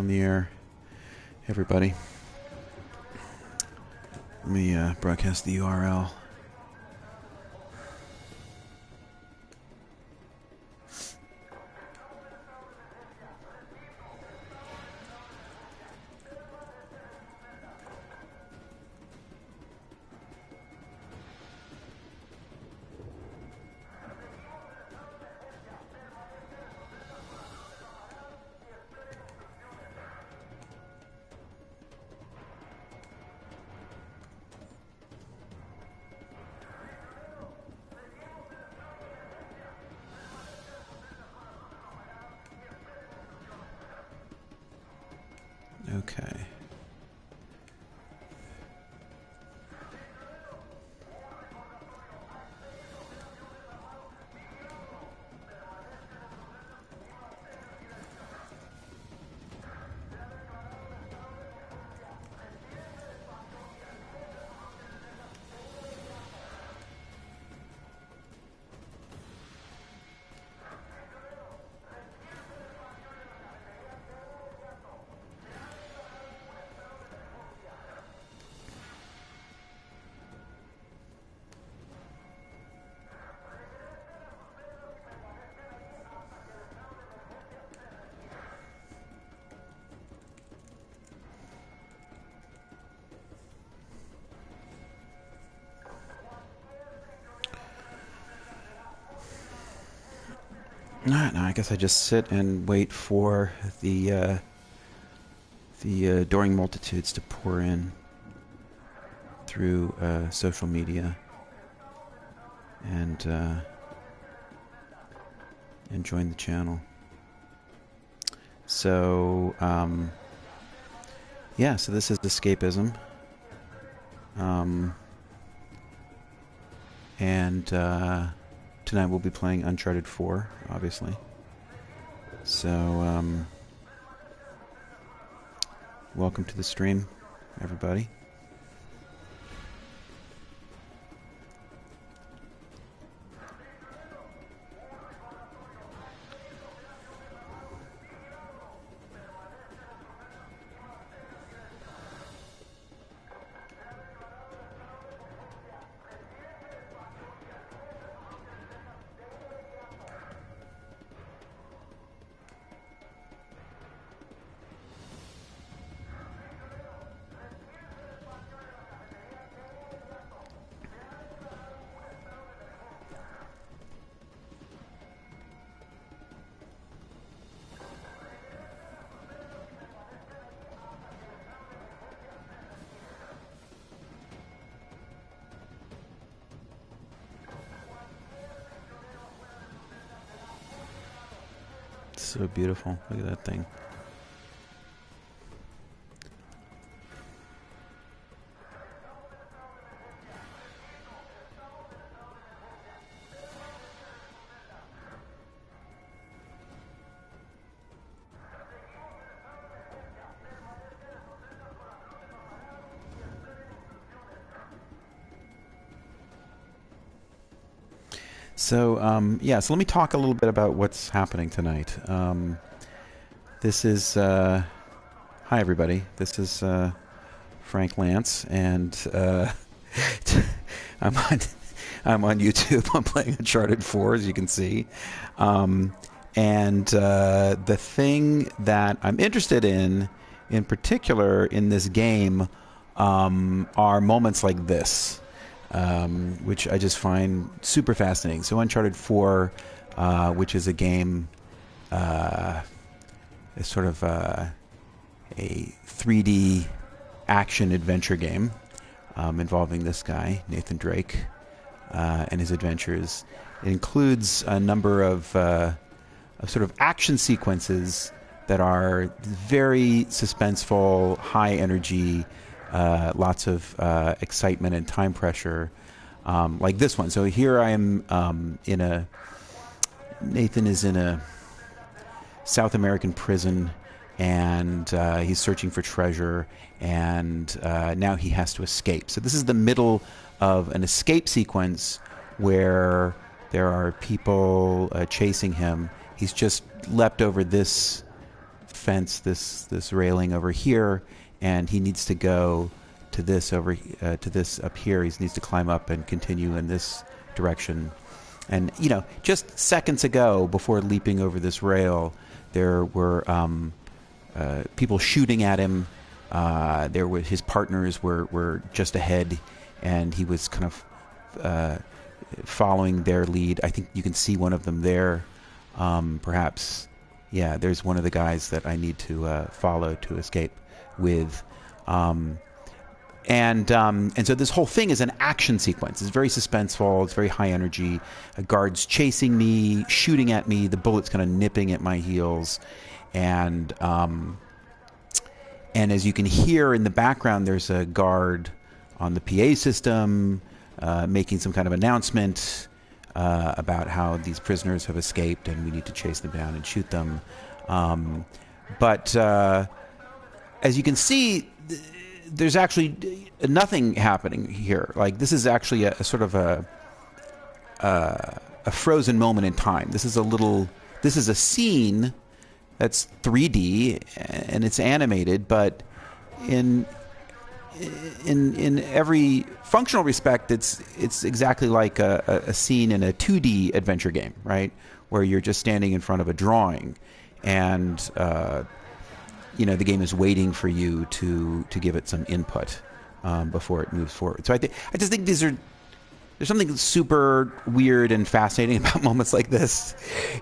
on the air. Everybody. Let me broadcast the URL. Okay. No, I guess I just sit and wait for the adoring multitudes to pour in through social media and join the channel. So yeah, so this is Escapism, and tonight we'll be playing Uncharted 4, obviously. So, welcome to the stream, everybody. So beautiful. Look at that thing. So, yeah, so let me talk a little bit about what's happening tonight. This is, hi everybody, this is Frank Lantz, and I'm on YouTube. I'm playing Uncharted 4, as you can see. And the thing that I'm interested in particular, in this game, are moments like this. Which I just find super fascinating. So Uncharted 4, which is a game, is sort of a 3D action adventure game involving this guy, Nathan Drake, and his adventures. It includes a number of sort of action sequences that are very suspenseful, high energy, lots of excitement and time pressure, like this one. So here I am Nathan is in a South American prison, and he's searching for treasure, and now he has to escape. So this is the middle of an escape sequence where there are people chasing him. He's just leapt over this fence, this railing over here, and he needs to go to this up here. He needs to climb up and continue in this direction. And just seconds ago, before leaping over this rail, there were people shooting at him. There were his partners were just ahead, and he was kind of following their lead. I think you can see one of them there. Perhaps, yeah, there's one of the guys that I need to follow to escape with. And so this whole thing is an action sequence. It's very suspenseful. It's very high energy. Guards chasing me, shooting at me. The bullets kind of nipping at my heels, and as you can hear in the background, there's a guard on the PA system making some kind of announcement about how these prisoners have escaped and we need to chase them down and shoot them. But as you can see, there's actually nothing happening here. Like, this is actually a sort of a frozen moment in time. This is a scene that's 3D and it's animated, but in every functional respect, it's exactly like a scene in a 2D adventure game, right? Where you're just standing in front of a drawing, and the game is waiting for you to give it some input before it moves forward. So I just think there's something super weird and fascinating about moments like this.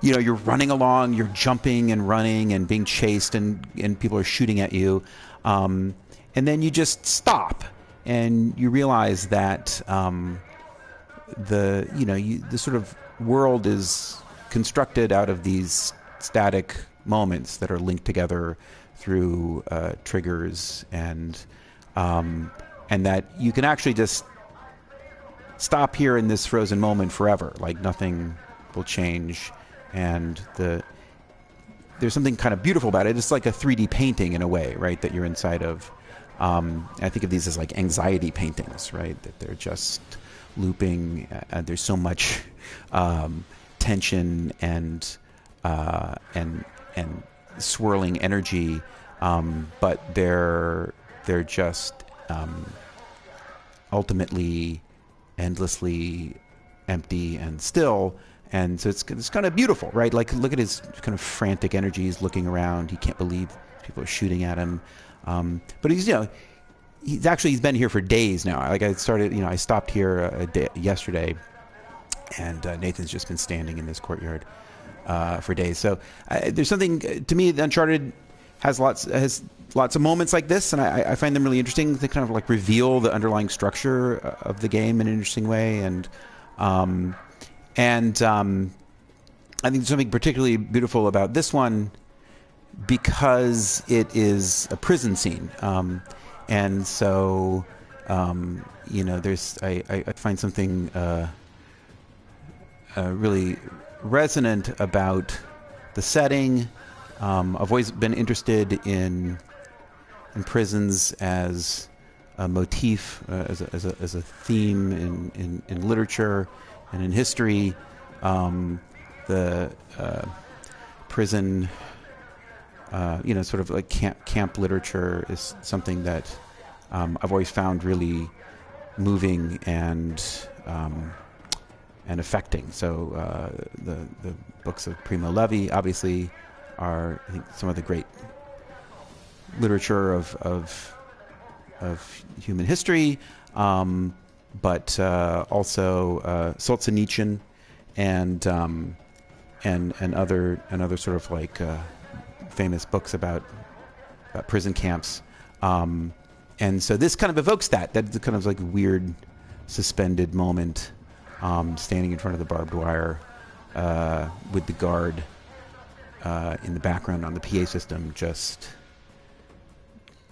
You're running along, you're jumping and running and being chased, and people are shooting at you, and then you just stop and you realize that the sort of world is constructed out of these static moments that are linked together through triggers, and that you can actually just stop here in this frozen moment forever. Like, nothing will change, and there's something kind of beautiful about it. It's like a 3D painting in a way, right, that you're inside of. I think of these as like anxiety paintings, right, that they're just looping. There's so much tension and swirling energy, but they're just ultimately endlessly empty and still, and so it's kind of beautiful, right? Like, look at his kind of frantic energy. He's looking around. He can't believe people are shooting at him, but he's been here for days now. Like, I stopped here yesterday, and Nathan's just been standing in this courtyard for days. So there's something to me. Uncharted has lots of moments like this, and I find them really interesting. They kind of like reveal the underlying structure of the game in an interesting way, and I think there's something particularly beautiful about this one because it is a prison scene, and so I find something really resonant about the setting. I've always been interested in prisons as a motif, as a theme in literature and in history. The prison, sort of like camp literature is something that I've always found really moving and affecting. So the books of Primo Levi obviously are, I think, some of the great literature of human history, but also Solzhenitsyn and other sort of like famous books about prison camps, and so this kind of evokes that kind of like weird suspended moment, standing in front of the barbed wire with the guard in the background on the PA system, just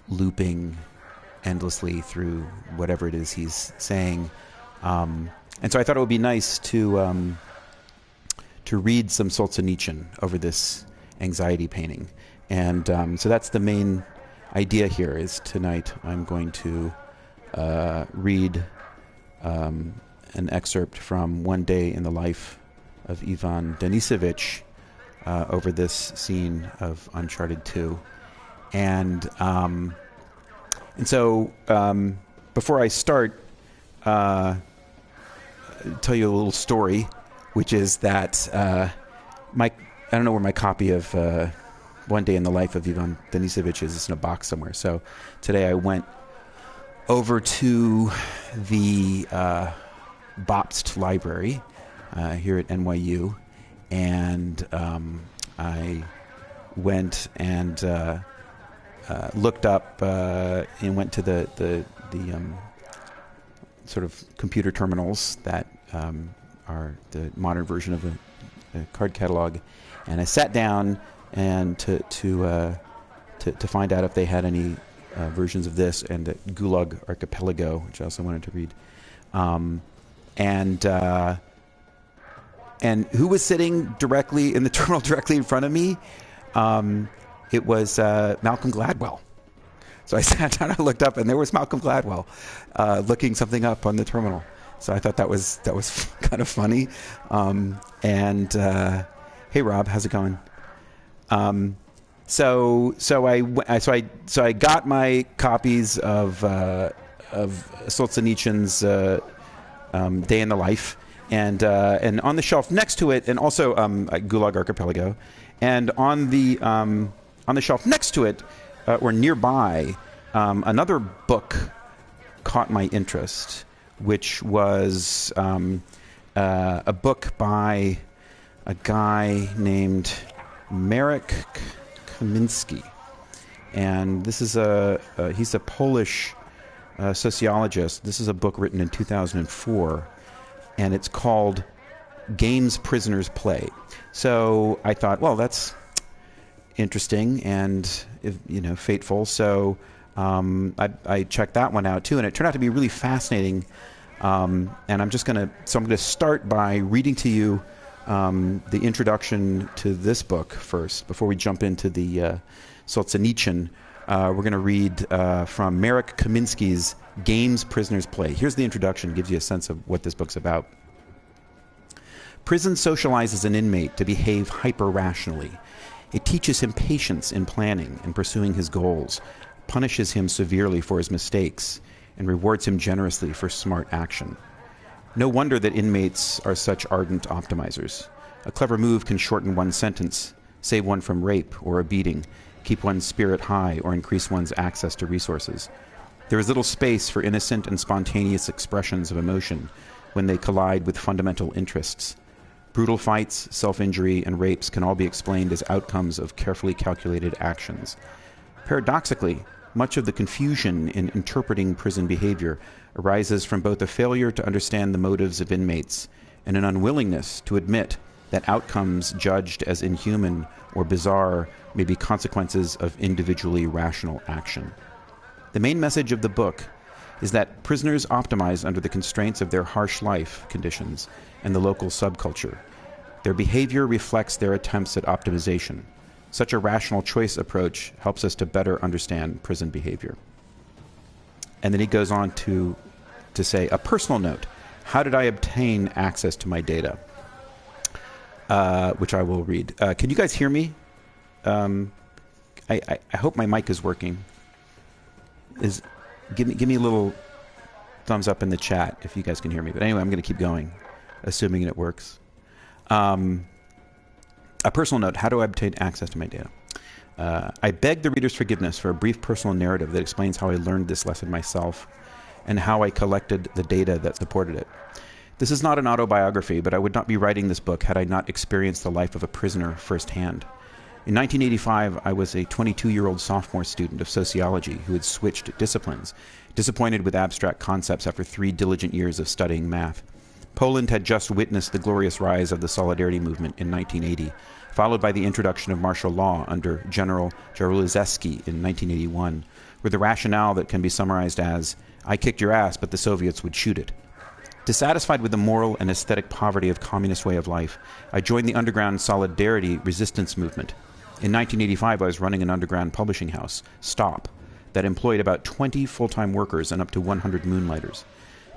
looping endlessly through whatever it is he's saying. And so I thought it would be nice to read some Solzhenitsyn over this anxiety painting. And so that's the main idea here, is tonight I'm going to read an excerpt from One Day in the Life of Ivan Denisovich, over this scene of Uncharted 2. And so before I start, tell you a little story, which is that I don't know where my copy of One Day in the Life of Ivan Denisovich is. It's in a box somewhere. So today I went over to the Bobst Library here at NYU, and I went and looked up and went to the sort of computer terminals that are the modern version of a card catalog, and I sat down and to find out if they had any versions of this and the Gulag Archipelago, which I also wanted to read, and who was sitting directly in the terminal directly in front of me? It was Malcolm Gladwell. So I sat down, I looked up, and there was Malcolm Gladwell looking something up on the terminal. So I thought that was kind of funny. Hey Rob, how's it going? So I got my copies of Solzhenitsyn's Day in the Life, and on the shelf next to it, and also Gulag Archipelago, and on the shelf next to it, or nearby, another book caught my interest, which was a book by a guy named Marek Kamiński, and this is he's a Polish sociologist. This is a book written in 2004, and it's called Games Prisoners Play. So I thought, well, that's interesting and fateful. So I checked that one out too, and it turned out to be really fascinating. And I'm going to start by reading to you the introduction to this book first, before we jump into the Solzhenitsyn. We're going to read from Marek Kamiński's Games Prisoners Play. Here's the introduction, gives you a sense of what this book's about. Prison socializes an inmate to behave hyper-rationally. It teaches him patience in planning and pursuing his goals, punishes him severely for his mistakes, and rewards him generously for smart action. No wonder that inmates are such ardent optimizers. A clever move can shorten one's sentence, save one from rape or a beating, keep one's spirit high, or increase one's access to resources. There is little space for innocent and spontaneous expressions of emotion when they collide with fundamental interests. Brutal fights, self-injury, and rapes can all be explained as outcomes of carefully calculated actions. Paradoxically, much of the confusion in interpreting prison behavior arises from both a failure to understand the motives of inmates and an unwillingness to admit that outcomes judged as inhuman or bizarre may be consequences of individually rational action. The main message of the book is that prisoners optimize under the constraints of their harsh life conditions and the local subculture. Their behavior reflects their attempts at optimization. Such a rational choice approach helps us to better understand prison behavior. And then he goes on to say, a personal note, how did I obtain access to my data? Which I will read. Can you guys hear me? I hope my mic is working. Give me a little thumbs up in the chat if you guys can hear me. But anyway, I'm going to keep going, assuming it works. A personal note, how do I obtain access to my data? I beg the reader's forgiveness for a brief personal narrative that explains how I learned this lesson myself and how I collected the data that supported it. This is not an autobiography, but I would not be writing this book had I not experienced the life of a prisoner firsthand. In 1985, I was a 22-year-old sophomore student of sociology who had switched disciplines, disappointed with abstract concepts after 3 diligent years of studying math. Poland had just witnessed the glorious rise of the Solidarity movement in 1980, followed by the introduction of martial law under General Jaruzelski in 1981, with the rationale that can be summarized as, I kicked your ass, but the Soviets would shoot it. Dissatisfied with the moral and aesthetic poverty of communist way of life, I joined the underground Solidarity resistance movement. In 1985, I was running an underground publishing house, Stop, that employed about 20 full-time workers and up to 100 moonlighters.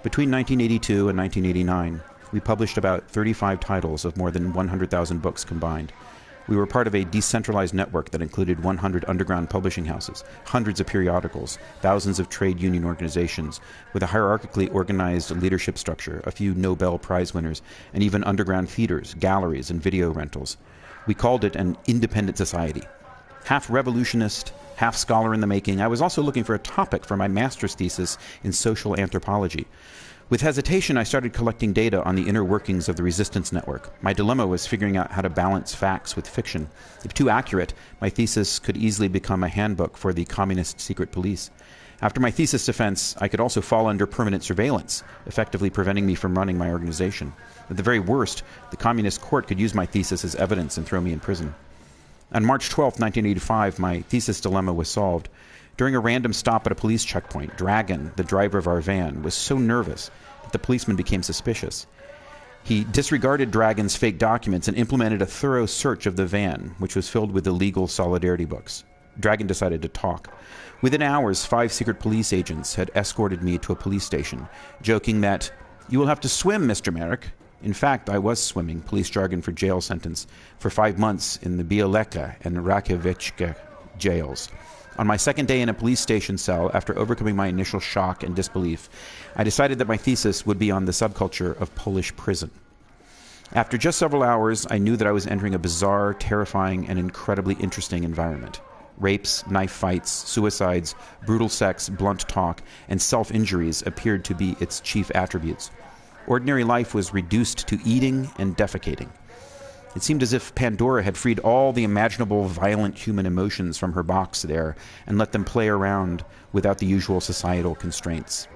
Between 1982 and 1989, we published about 35 titles of more than 100,000 books combined. We were part of a decentralized network that included 100 underground publishing houses, hundreds of periodicals, thousands of trade union organizations, with a hierarchically organized leadership structure, a few Nobel Prize winners, and even underground theaters, galleries, and video rentals. We called it an independent society. Half revolutionist, half scholar in the making, I was also looking for a topic for my master's thesis in social anthropology. With hesitation, I started collecting data on the inner workings of the resistance network. My dilemma was figuring out how to balance facts with fiction. If too accurate, my thesis could easily become a handbook for the communist secret police. After my thesis defense, I could also fall under permanent surveillance, effectively preventing me from running my organization. At the very worst, the communist court could use my thesis as evidence and throw me in prison. On March 12, 1985, my thesis dilemma was solved. During a random stop at a police checkpoint, Dragon, the driver of our van, was so nervous that the policeman became suspicious. He disregarded Dragon's fake documents and implemented a thorough search of the van, which was filled with illegal solidarity books. Dragon decided to talk. Within hours, 5 secret police agents had escorted me to a police station, joking that, "You will have to swim, Mr. Merrick." In fact, I was swimming, police jargon for jail sentence, for 5 months in the Bieleka and Rakowiecka jails. On my second day in a police station cell, after overcoming my initial shock and disbelief, I decided that my thesis would be on the subculture of Polish prison. After just several hours, I knew that I was entering a bizarre, terrifying, and incredibly interesting environment. Rapes, knife fights, suicides, brutal sex, blunt talk, and self-injuries appeared to be its chief attributes. Ordinary life was reduced to eating and defecating. It seemed as if Pandora had freed all the imaginable violent human emotions from her box there and let them play around without the usual societal constraints.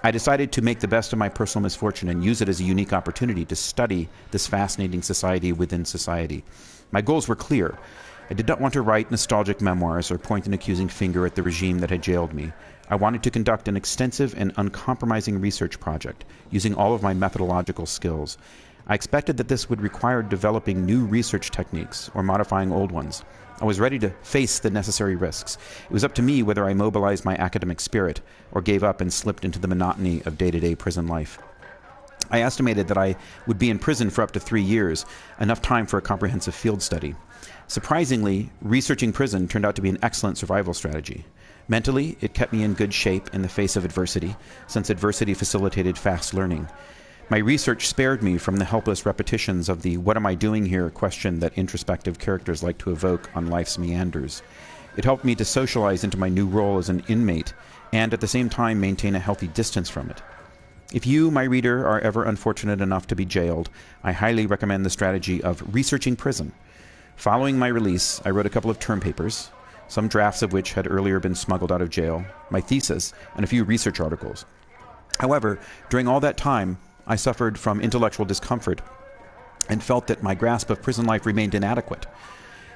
I decided to make the best of my personal misfortune and use it as a unique opportunity to study this fascinating society within society. My goals were clear. I did not want to write nostalgic memoirs or point an accusing finger at the regime that had jailed me. I wanted to conduct an extensive and uncompromising research project, using all of my methodological skills. I expected that this would require developing new research techniques or modifying old ones. I was ready to face the necessary risks. It was up to me whether I mobilized my academic spirit or gave up and slipped into the monotony of day-to-day prison life. I estimated that I would be in prison for up to 3 years, enough time for a comprehensive field study. Surprisingly, researching prison turned out to be an excellent survival strategy. Mentally, it kept me in good shape in the face of adversity, since adversity facilitated fast learning. My research spared me from the helpless repetitions of the "what am I doing here" question that introspective characters like to evoke on life's meanders. It helped me to socialize into my new role as an inmate and at the same time maintain a healthy distance from it. If you, my reader, are ever unfortunate enough to be jailed, I highly recommend the strategy of researching prison. Following my release, I wrote a couple of term papers, some drafts of which had earlier been smuggled out of jail, my thesis, and a few research articles. However, during all that time, I suffered from intellectual discomfort and felt that my grasp of prison life remained inadequate.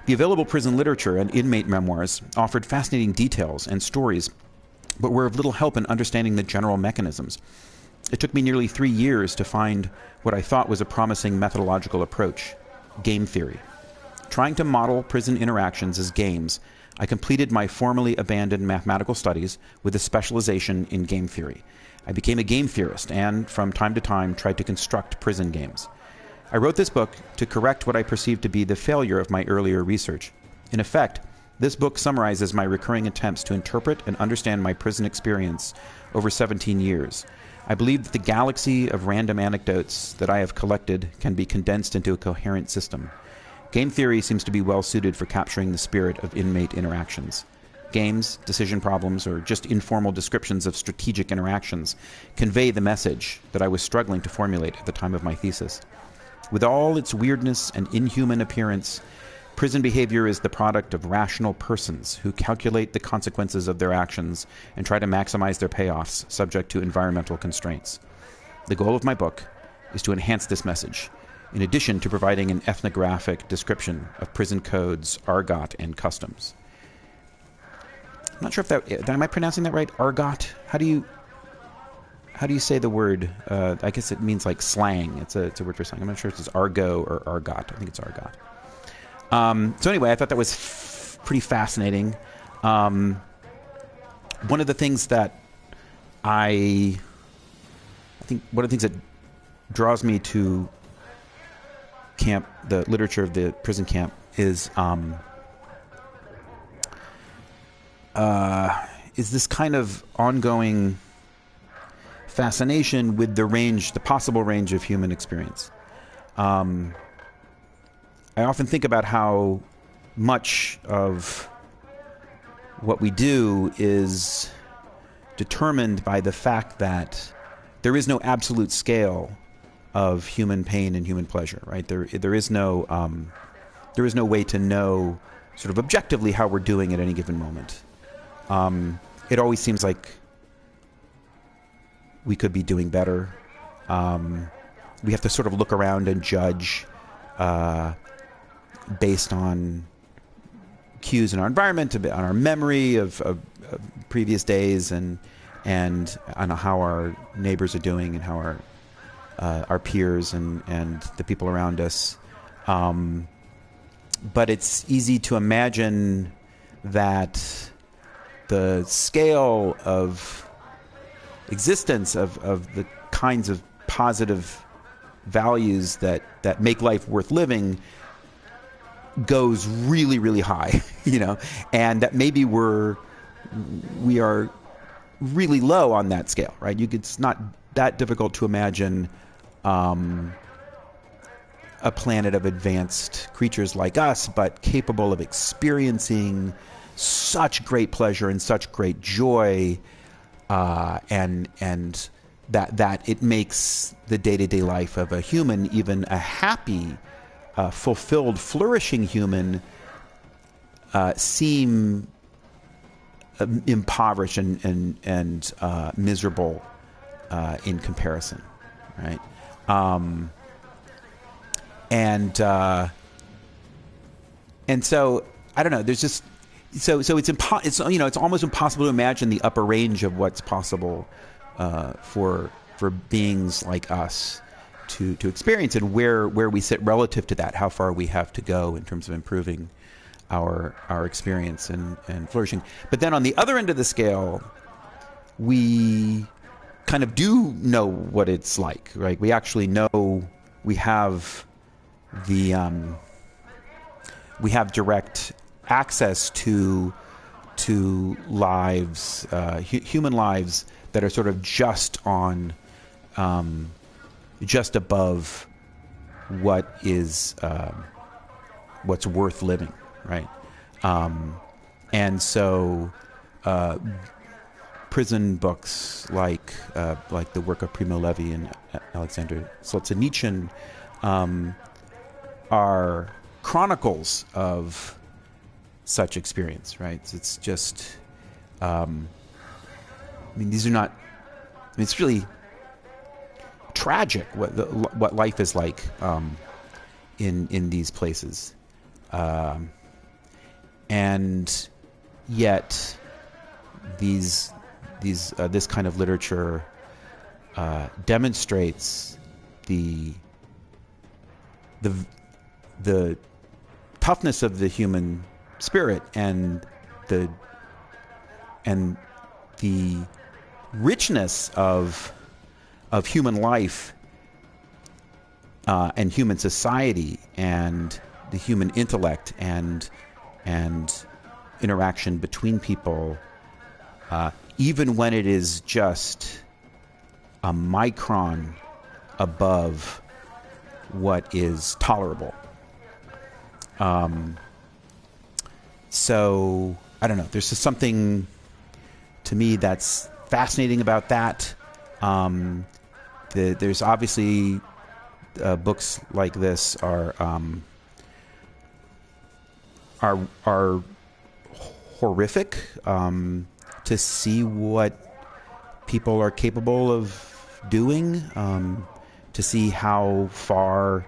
The available prison literature and inmate memoirs offered fascinating details and stories, but were of little help in understanding the general mechanisms. It took me nearly 3 years to find what I thought was a promising methodological approach: game theory. Trying to model prison interactions as games, I completed my formerly abandoned mathematical studies with a specialization in game theory. I became a game theorist and, from time to time, tried to construct prison games. I wrote this book to correct what I perceived to be the failure of my earlier research. In effect, this book summarizes my recurring attempts to interpret and understand my prison experience over 17 years. I believe that the galaxy of random anecdotes that I have collected can be condensed into a coherent system. Game theory seems to be well suited for capturing the spirit of inmate interactions. Games, decision problems, or just informal descriptions of strategic interactions convey the message that I was struggling to formulate at the time of my thesis. With all its weirdness and inhuman appearance, prison behavior is the product of rational persons who calculate the consequences of their actions and try to maximize their payoffs subject to environmental constraints. The goal of my book is to enhance this message, in addition to providing an ethnographic description of prison codes, argot, and customs. I'm not sure if am I pronouncing that right? Argot? How do you say the word? I guess it means like slang. It's a word for slang. I'm not sure if it's argot or argot. I think it's argot. So anyway, I thought that was pretty fascinating. One of the things that I think one of the things that draws me to camp, the literature of the prison camp, is this kind of ongoing fascination with the possible range of human experience. I often think about how much of what we do is determined by the fact that there is no absolute scale of human pain and human pleasure, right? There is no way to know sort of objectively how we're doing at any given moment. It always seems like we could be doing better. We have to sort of look around and judge based on cues in our environment, on our memory of previous days, and on how our neighbors are doing, and how our peers and the people around us. But it's easy to imagine that the scale of existence of the kinds of positive values that make life worth living goes really, really high, and that maybe we are really low on that scale, right? It's not that difficult to imagine a planet of advanced creatures like us, but capable of experiencing such great pleasure and such great joy, and that it makes the day-to-day life of a human, even a happy, fulfilled, flourishing human, seem impoverished and miserable in comparison, right? And so I don't know. There's just it's almost impossible to imagine the upper range of what's possible for beings like us to experience, and where we sit relative to that, how far we have to go in terms of improving our experience and flourishing. But then on the other end of the scale, we kind of do know what it's like, right? We actually know we have direct access to lives, human lives that are sort of just above what is what's worth living, right? And so prison books like the work of Primo Levi and Alexander Solzhenitsyn are chronicles of such experience, right? It's just, these are not. It's really tragic what life is like in these places, and yet this kind of literature demonstrates the toughness of the human spirit and the richness of human life and human society and the human intellect and interaction between people, even when it is just a micron above what is tolerable. So I don't know. There's just something to me that's fascinating about that. There's obviously books like this are horrific to see what people are capable of doing, to see how far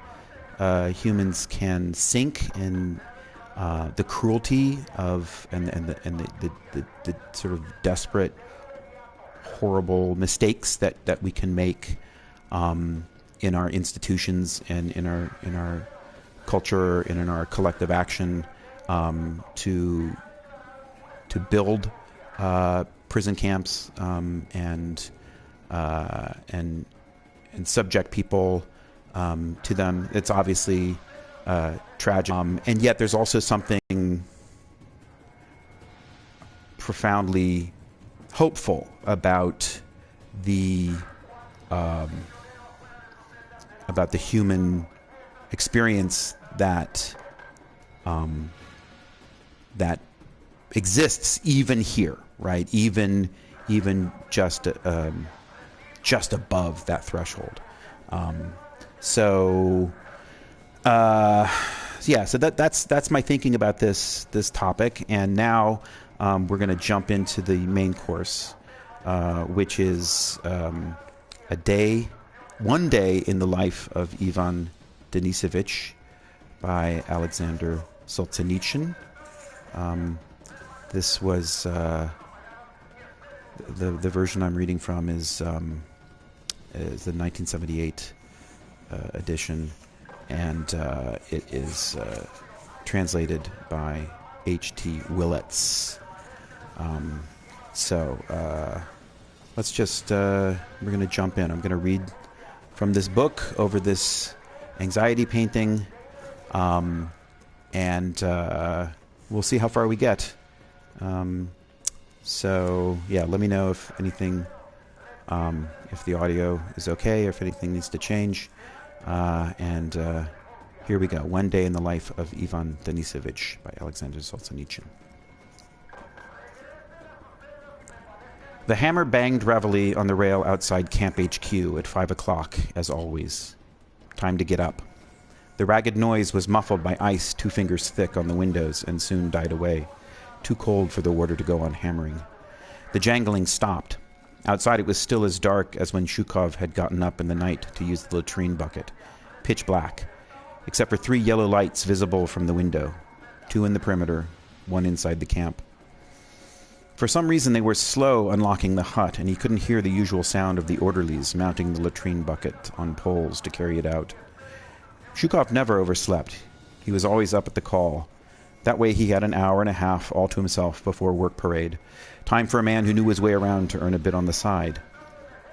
humans can sink in the cruelty of and the sort of desperate, horrible mistakes that we can make in our institutions and in our culture and in our collective action to build prison camps and subject people to them. It's obviously tragic, and yet there's also something profoundly hopeful about the human experience that that exists even here, right? Even just above that threshold. So that's my thinking about this topic. And now we're going to jump into the main course, which is one day in the life of Ivan Denisovich by Alexander Solzhenitsyn. This was the version I'm reading from is the 1978 edition, and it is translated by H.T. Willets. Let's just we're going to jump in. I'm going to read from this book over this anxiety painting, and we'll see how far we get. Let me know if anything, if the audio is okay, or if anything needs to change. Here we go. One Day in the Life of Ivan Denisovich by Alexander Solzhenitsyn. The hammer banged reveille on the rail outside Camp HQ at 5 o'clock, as always. Time to get up. The ragged noise was muffled by ice 2 fingers thick on the windows and soon died away. Too cold for the warder to go on hammering. The jangling stopped. Outside it was still as dark as when Zhukov had gotten up in the night to use the latrine bucket. Pitch black, except for 3 yellow lights visible from the window. 2 in the perimeter, 1 inside the camp. For some reason they were slow unlocking the hut, and he couldn't hear the usual sound of the orderlies mounting the latrine bucket on poles to carry it out. Zhukov never overslept. He was always up at the call. That way he had an hour and a half all to himself before work parade. Time for a man who knew his way around to earn a bit on the side.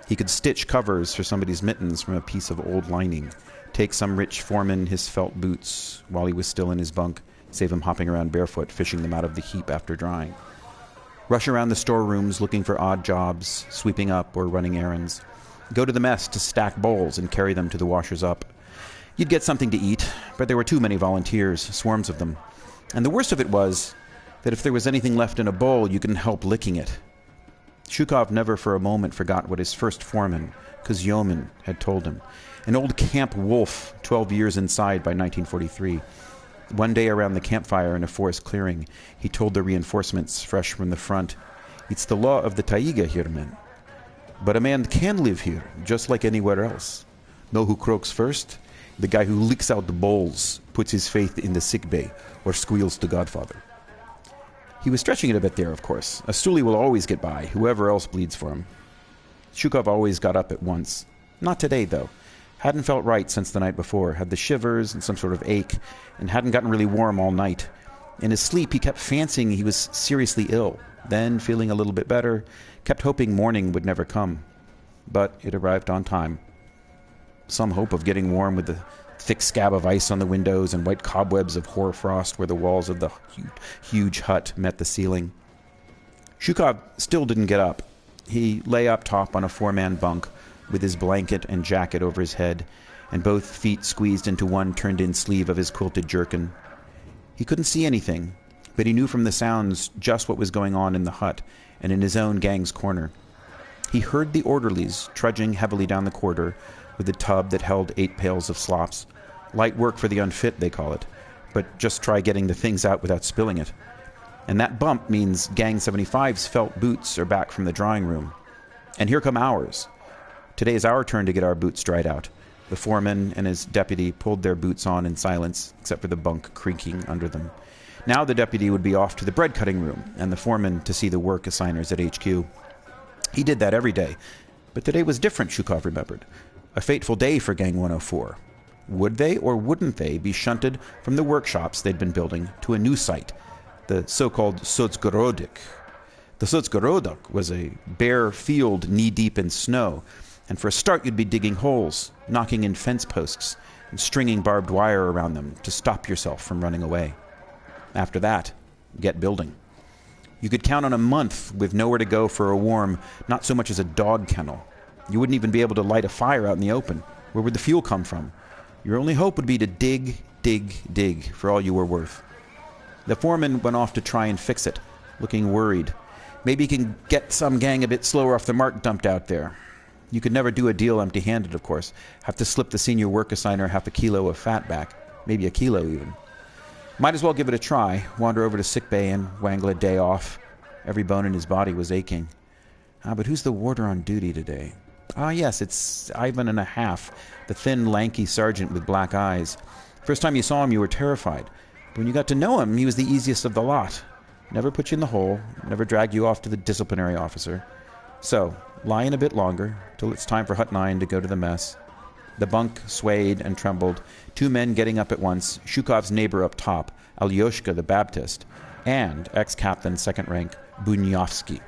He could stitch covers for somebody's mittens from a piece of old lining, take some rich foreman his felt boots while he was still in his bunk, save him hopping around barefoot, fishing them out of the heap after drying. Rush around the storerooms looking for odd jobs, sweeping up or running errands. Go to the mess to stack bowls and carry them to the washers up. You'd get something to eat, but there were too many volunteers, swarms of them. And the worst of it was that if there was anything left in a bowl, you couldn't help licking it. Zhukov never for a moment forgot what his first foreman, Kozyomin, had told him. An old camp wolf, 12 years inside by 1943. One day around the campfire in a forest clearing, he told the reinforcements fresh from the front, "It's the law of the taiga here, men. But a man can live here, just like anywhere else. Know who croaks first? The guy who licks out the bowls, puts his faith in the sickbay, or squeals to Godfather." He was stretching it a bit there, of course. A stoolie will always get by, whoever else bleeds for him. Zhukov always got up at once. Not today, though. Hadn't felt right since the night before, had the shivers and some sort of ache, and hadn't gotten really warm all night. In his sleep, he kept fancying he was seriously ill, then, feeling a little bit better, kept hoping morning would never come. But it arrived on time. Some hope of getting warm with the thick scab of ice on the windows and white cobwebs of hoarfrost where the walls of the huge hut met the ceiling. Zhukov still didn't get up. He lay up top on a 4-man bunk with his blanket and jacket over his head, and both feet squeezed into one turned-in sleeve of his quilted jerkin. He couldn't see anything, but he knew from the sounds just what was going on in the hut and in his own gang's corner. He heard the orderlies trudging heavily down the corridor with a tub that held 8 pails of slops. Light work for the unfit, they call it, but just try getting the things out without spilling it. And that bump means Gang 75's felt boots are back from the drawing room. And here come ours. Today is our turn to get our boots dried out. The foreman and his deputy pulled their boots on in silence, except for the bunk creaking under them. Now the deputy would be off to the bread-cutting room, and the foreman to see the work assigners at HQ. He did that every day. But today was different, Zhukov remembered. A fateful day for Gang 104. Would they or wouldn't they be shunted from the workshops they'd been building to a new site, the so-called Sotsgorodok? The Sotsgorodok was a bare field knee-deep in snow, And for a start, you'd be digging holes, knocking in fence posts, and stringing barbed wire around them to stop yourself from running away. After that, get building. You could count on a month with nowhere to go for a warm, not so much as a dog kennel. You wouldn't even be able to light a fire out in the open. Where would the fuel come from? Your only hope would be to dig, dig, dig for all you were worth. The foreman went off to try and fix it, looking worried. Maybe he can get some gang a bit slower off the mark dumped out there. You could never do a deal empty-handed, of course. Have to slip the senior work assigner half a kilo of fat back. Maybe a kilo, even. Might as well give it a try. Wander over to sickbay and wangle a day off. Every bone in his body was aching. But who's the warder on duty today? Yes, it's Ivan and a half, the thin, lanky sergeant with black eyes. First time you saw him, you were terrified. But when you got to know him, he was the easiest of the lot. Never put you in the hole, never dragged you off to the disciplinary officer. So, lie in a bit longer, till it's time for Hut 9 to go to the mess. The bunk swayed and trembled, 2 men getting up at once, Shukov's neighbor up top, Alyoshka the Baptist, and ex-captain second rank, Bunyovsky.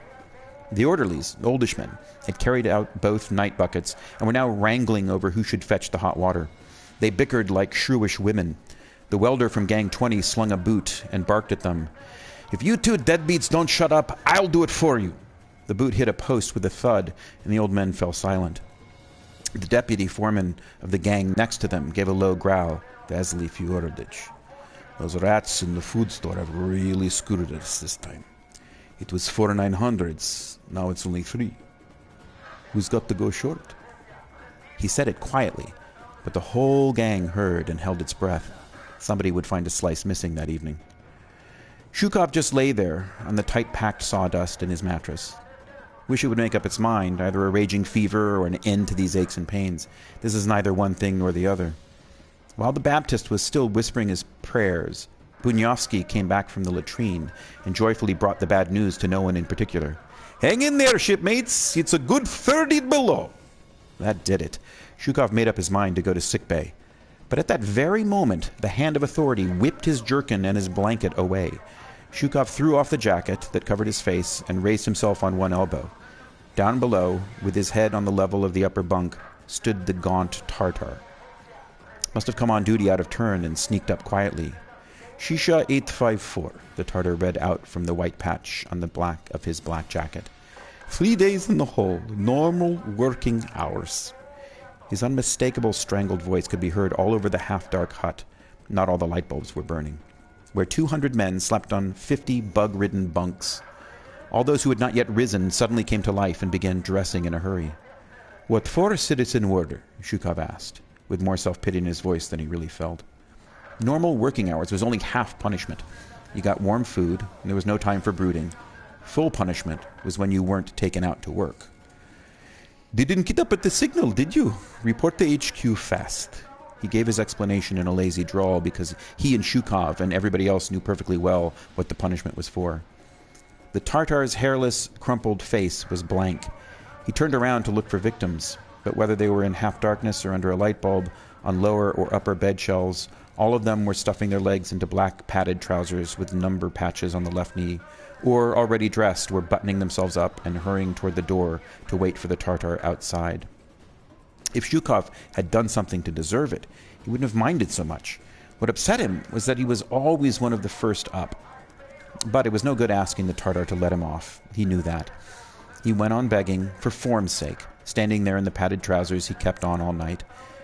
The orderlies, oldish men, had carried out both night buckets and were now wrangling over who should fetch the hot water. They bickered like shrewish women. The welder from Gang 20 slung a boot and barked at them. "If you two deadbeats don't shut up, I'll do it for you." The boot hit a post with a thud, and the old men fell silent. The deputy foreman of the gang next to them gave a low growl. Vasily Fyodorovich. "Those rats in the food store have really screwed us this time. It was 4 900s, now it's only 3. Who's got to go short?" He said it quietly, but the whole gang heard and held its breath. Somebody would find a slice missing that evening. Shukov just lay there on the tight-packed sawdust in his mattress. Wish it would make up its mind, either a raging fever or an end to these aches and pains. This is neither one thing nor the other. While the Baptist was still whispering his prayers, Bunyovsky came back from the latrine and joyfully brought the bad news to no one in particular. "Hang in there, shipmates. It's a good 30 below." That did it. Shukov made up his mind to go to sickbay. But at that very moment, the hand of authority whipped his jerkin and his blanket away. Shukov threw off the jacket that covered his face and raised himself on one elbow. Down below, with his head on the level of the upper bunk, stood the gaunt Tartar. Must have come on duty out of turn and sneaked up quietly. "Shisha 854, the Tartar read out from the white patch on the black of his black jacket. 3 days in the hole, normal working hours." His unmistakable strangled voice could be heard all over the half-dark hut. Not all the light bulbs were burning. Where 200 men slept on 50 bug-ridden bunks. All those who had not yet risen suddenly came to life and began dressing in a hurry. "What for, citizen warder?" Shukov asked, with more self-pity in his voice than he really felt. Normal working hours was only half punishment. You got warm food, and there was no time for brooding. Full punishment was when you weren't taken out to work. "Didn't get up at the signal, did you? Report to HQ fast." He gave his explanation in a lazy drawl because he and Shukov and everybody else knew perfectly well what the punishment was for. The Tartar's hairless, crumpled face was blank. He turned around to look for victims, but whether they were in half-darkness or under a light bulb, on lower or upper bed shelves, all of them were stuffing their legs into black padded trousers with number patches on the left knee, or, already dressed, were buttoning themselves up and hurrying toward the door to wait for the Tartar outside. If Shukov had done something to deserve it, he wouldn't have minded so much. What upset him was that he was always one of the first up. But it was no good asking the Tartar to let him off. He knew that. He went on begging, for form's sake, standing there in the padded trousers he kept on all night.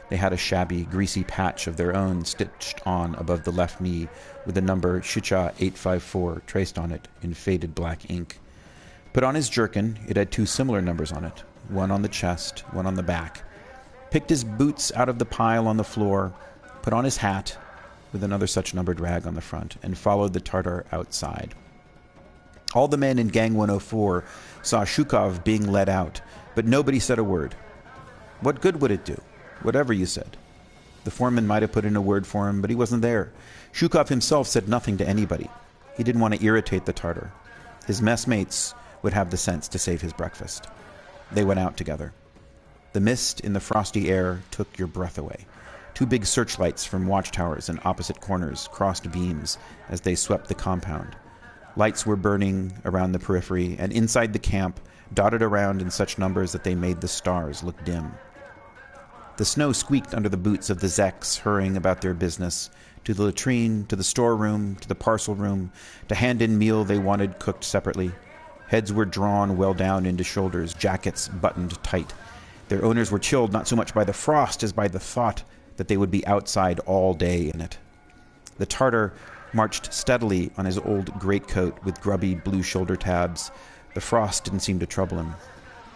They had a shabby, greasy patch of their own stitched on above the left knee with the number Shisha 854 traced on it in faded black ink. Put on his jerkin, it had 2 similar numbers on it, one on the chest, one on the back. Picked his boots out of the pile on the floor, put on his hat, with another such numbered rag on the front, and followed the Tartar outside. All the men in Gang 104 saw Shukov being led out, but nobody said a word. What good would it do? Whatever you said. The foreman might have put in a word for him, but he wasn't there. Shukov himself said nothing to anybody. He didn't want to irritate the Tartar. His messmates would have the sense to save his breakfast. They went out together. The mist in the frosty air took your breath away. 2 big searchlights from watchtowers in opposite corners crossed beams as they swept the compound. Lights were burning around the periphery, and inside the camp, dotted around in such numbers that they made the stars look dim. The snow squeaked under the boots of the Zeks hurrying about their business, to the latrine, to the storeroom, to the parcel room, to hand in meal they wanted cooked separately. Heads were drawn well down into shoulders, jackets buttoned tight. Their owners were chilled not so much by the frost as by the thought that they would be outside all day in it. The Tartar marched steadily on his old greatcoat with grubby blue shoulder tabs. The frost didn't seem to trouble him.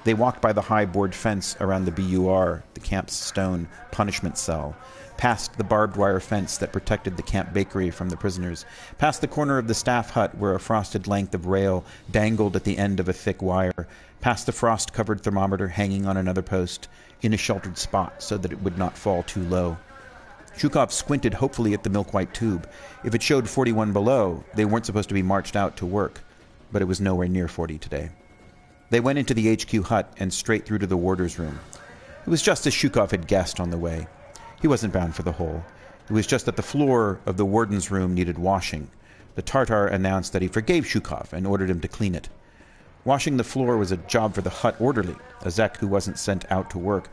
They walked by the high board fence around the BUR, the camp's stone punishment cell, past the barbed wire fence that protected the camp bakery from the prisoners, past the corner of the staff hut where a frosted length of rail dangled at the end of a thick wire, past the frost-covered thermometer hanging on another post, in a sheltered spot so that it would not fall too low. Zhukov squinted hopefully at the milk-white tube. If it showed 41 below, they weren't supposed to be marched out to work, but it was nowhere near 40 today. They went into the HQ hut and straight through to the warder's room. It was just as Zhukov had guessed on the way. He wasn't bound for the hole. It was just that the floor of the warden's room needed washing. The Tartar announced that he forgave Zhukov and ordered him to clean it. Washing the floor was a job for the hut orderly, a Zek who wasn't sent out to work.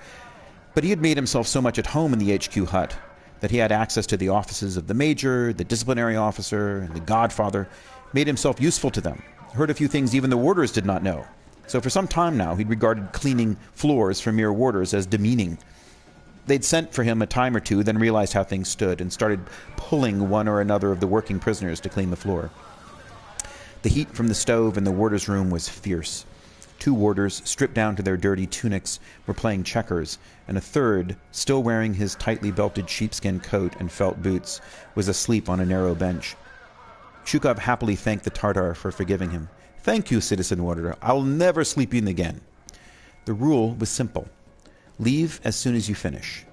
But he had made himself so much at home in the HQ hut that he had access to the offices of the major, the disciplinary officer, and the godfather, made himself useful to them, heard a few things even the warders did not know. So for some time now, he'd regarded cleaning floors for mere warders as demeaning. They'd sent for him a time or two, then realized how things stood, and started pulling one or another of the working prisoners to clean the floor. The heat from the stove in the warder's room was fierce. 2 warders, stripped down to their dirty tunics, were playing checkers, and a third, still wearing his tightly belted sheepskin coat and felt boots, was asleep on a narrow bench. Zhukov happily thanked the Tartar for forgiving him. "Thank you, citizen warder. I'll never sleep in again." The rule was simple. Leave as soon as you finish.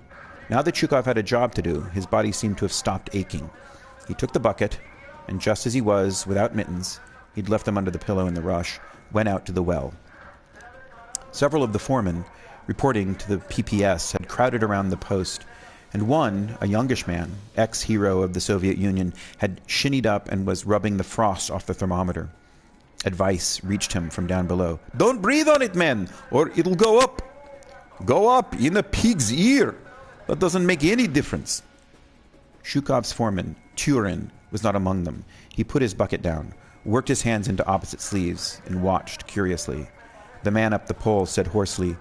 Now that Zhukov had a job to do, his body seemed to have stopped aching. He took the bucket, and just as he was, without mittens, he'd left them under the pillow in the rush, went out to the well. Several of the foremen, reporting to the PPS, had crowded around the post, and one, a youngish man, ex-hero of the Soviet Union, had shinnied up and was rubbing the frost off the thermometer. Advice reached him from down below. "Don't breathe on it, men, or it'll go up. Go up in a pig's ear. That doesn't make any difference." Zhukov's foreman, Turin, was not among them. He put his bucket down, worked his hands into opposite sleeves, and watched curiously. The man up the pole said hoarsely,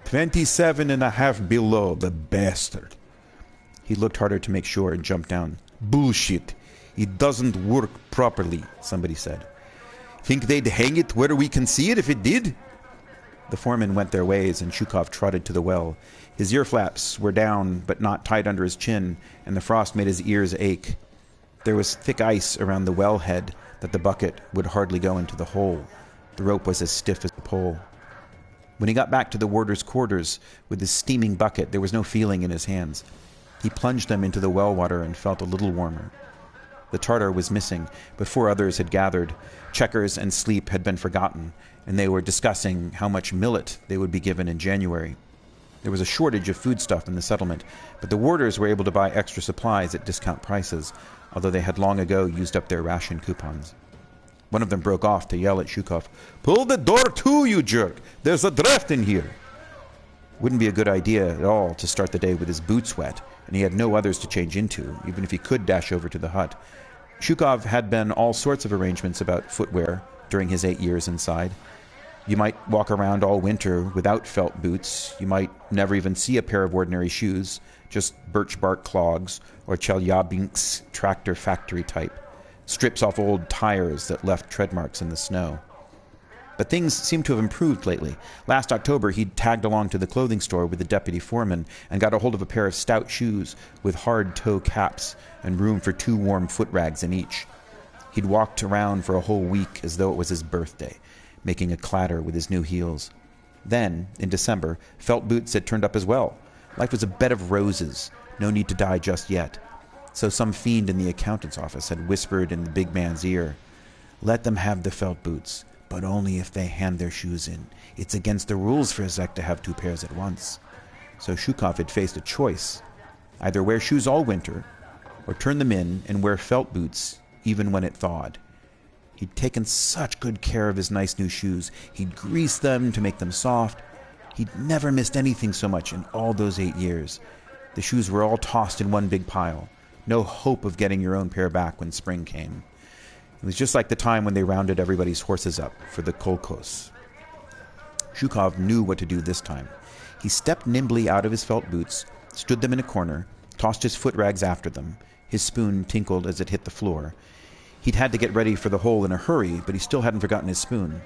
27.5 below, the bastard." He looked harder to make sure and jumped down. "Bullshit. It doesn't work properly," somebody said. "Think they'd hang it where we can see it if it did?" The foremen went their ways, and Zhukov trotted to the well. His ear flaps were down, but not tight under his chin, and the frost made his ears ache. There was thick ice around the well head that the bucket would hardly go into the hole. The rope was as stiff as the pole. When he got back to the warder's quarters with his steaming bucket, there was no feeling in his hands. He plunged them into the well water and felt a little warmer. The Tartar was missing, but 4 others had gathered. Checkers and sleep had been forgotten, and they were discussing how much millet they would be given in January. There was a shortage of foodstuff in the settlement, but the warders were able to buy extra supplies at discount prices, although they had long ago used up their ration coupons. One of them broke off to yell at Zhukov, "Pull the door to, you jerk! There's a draft in here!" Wouldn't be a good idea at all to start the day with his boots wet, and he had no others to change into, even if he could dash over to the hut. Zhukov had been all sorts of arrangements about footwear during his 8 years inside. You might walk around all winter without felt boots. You might never even see a pair of ordinary shoes, just birch bark clogs or Chelyabinsk tractor factory type, strips off old tires that left tread marks in the snow. But things seem to have improved lately. Last October, he'd tagged along to the clothing store with the deputy foreman and got a hold of a pair of stout shoes with hard toe caps and room for 2 warm foot rags in each. He'd walked around for a whole week as though it was his birthday, making a clatter with his new heels. Then, in December, felt boots had turned up as well. Life was a bed of roses, no need to die just yet. So some fiend in the accountant's office had whispered in the big man's ear, "Let them have the felt boots, but only if they hand their shoes in. It's against the rules for a Zek to have 2 pairs at once." So Zhukov had faced a choice. Either wear shoes all winter, or turn them in and wear felt boots even when it thawed. He'd taken such good care of his nice new shoes. He'd greased them to make them soft. He'd never missed anything so much in all those 8 years. The shoes were all tossed in one big pile. No hope of getting your own pair back when spring came. It was just like the time when they rounded everybody's horses up for the kolkhoz. Zhukov knew what to do this time. He stepped nimbly out of his felt boots, stood them in a corner, tossed his foot rags after them. His spoon tinkled as it hit the floor. He'd had to get ready for the hole in a hurry, but he still hadn't forgotten his spoon.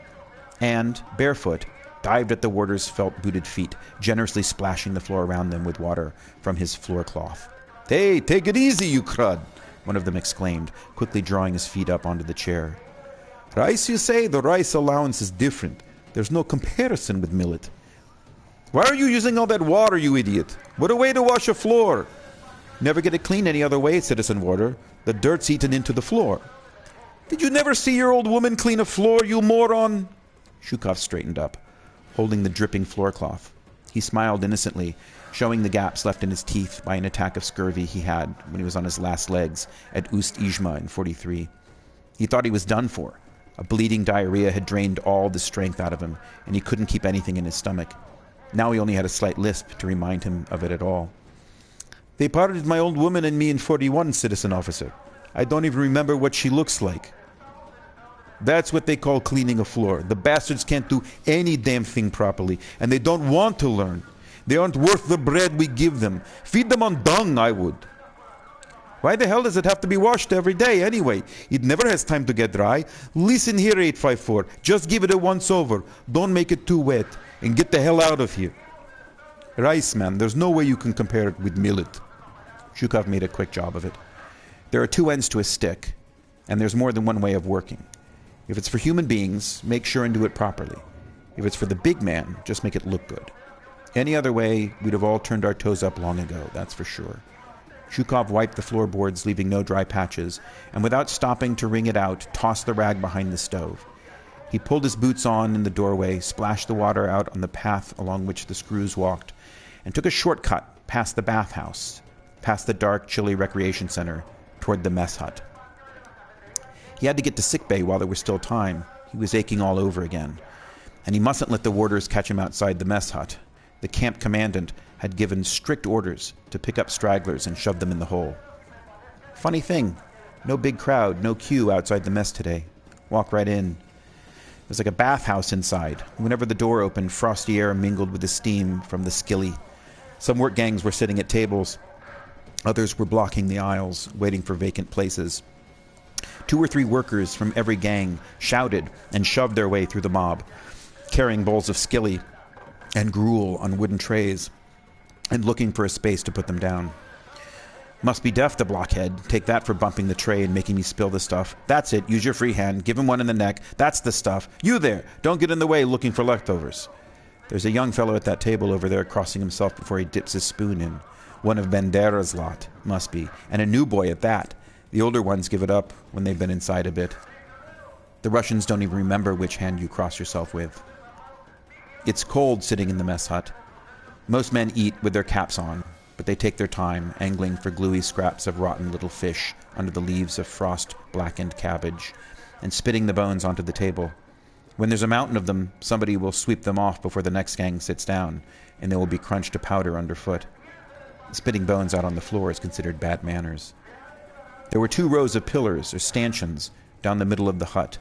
And, barefoot, dived at the warder's felt-booted feet, generously splashing the floor around them with water from his floor cloth. "Hey, take it easy, you crud!" one of them exclaimed, quickly drawing his feet up onto the chair. "Rice, you say? The rice allowance is different. There's no comparison with millet. Why are you using all that water, you idiot? What a way to wash a floor!" "Never get it clean any other way, Citizen Warder. The dirt's eaten into the floor." "Did you never see your old woman clean a floor, you moron?" Zhukov straightened up, holding the dripping floor cloth. He smiled innocently, showing the gaps left in his teeth by an attack of scurvy he had when he was on his last legs at Ust-Izhma in 43. He thought he was done for. A bleeding diarrhea had drained all the strength out of him, and he couldn't keep anything in his stomach. Now he only had a slight lisp to remind him of it at all. "They parted my old woman and me in 41, citizen officer. I don't even remember what she looks like." "That's what they call cleaning a floor. The bastards can't do any damn thing properly, and they don't want to learn. They aren't worth the bread we give them. Feed them on dung, I would." "Why the hell does it have to be washed every day, anyway? It never has time to get dry. Listen here, 854. Just give it a once-over. Don't make it too wet. And get the hell out of here." "Rice, man, there's no way you can compare it with millet." Zhukov made a quick job of it. There are two ends to a stick, and there's more than one way of working. If it's for human beings, make sure and do it properly. If it's for the big man, just make it look good. Any other way, we'd have all turned our toes up long ago, that's for sure. Zhukov wiped the floorboards, leaving no dry patches, and without stopping to wring it out, tossed the rag behind the stove. He pulled his boots on in the doorway, splashed the water out on the path along which the screws walked, and took a shortcut past the bathhouse, past the dark, chilly recreation center, toward the mess hut. He had to get to sickbay while there was still time. He was aching all over again. And he mustn't let the warders catch him outside the mess hut. The camp commandant had given strict orders to pick up stragglers and shove them in the hole. Funny thing, no big crowd, no queue outside the mess today. Walk right in. It was like a bathhouse inside. Whenever the door opened, frosty air mingled with the steam from the skilly. Some work gangs were sitting at tables. Others were blocking the aisles, waiting for vacant places. 2 or 3 workers from every gang shouted and shoved their way through the mob, carrying bowls of skilly and gruel on wooden trays, and looking for a space to put them down. "Must be deaf, the blockhead. Take that for bumping the tray and making me spill the stuff. That's it. Use your free hand. Give him one in the neck. That's the stuff. You there. Don't get in the way looking for leftovers." There's a young fellow at that table over there crossing himself before he dips his spoon in. One of Bandera's lot, must be. And a new boy at that. The older ones give it up when they've been inside a bit. The Russians don't even remember which hand you cross yourself with. It's cold sitting in the mess hut. Most men eat with their caps on, but they take their time, angling for gluey scraps of rotten little fish under the leaves of frost-blackened cabbage, and spitting the bones onto the table. When there's a mountain of them, somebody will sweep them off before the next gang sits down, and they will be crunched to powder underfoot. Spitting bones out on the floor is considered bad manners. There were 2 rows of pillars, or stanchions, down the middle of the hut.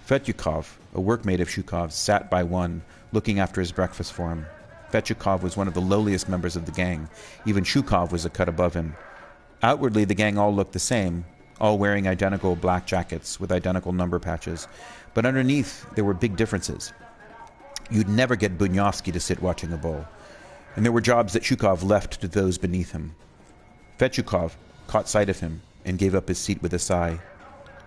Fetyukov, a workmate of Zhukov's, sat by one, looking after his breakfast for him. Fetyukov was one of the lowliest members of the gang. Even Zhukov was a cut above him. Outwardly, the gang all looked the same, all wearing identical black jackets with identical number patches. But underneath, there were big differences. You'd never get Bunyovsky to sit watching a bowl. And there were jobs that Zhukov left to those beneath him. Fetyukov caught sight of him and gave up his seat with a sigh.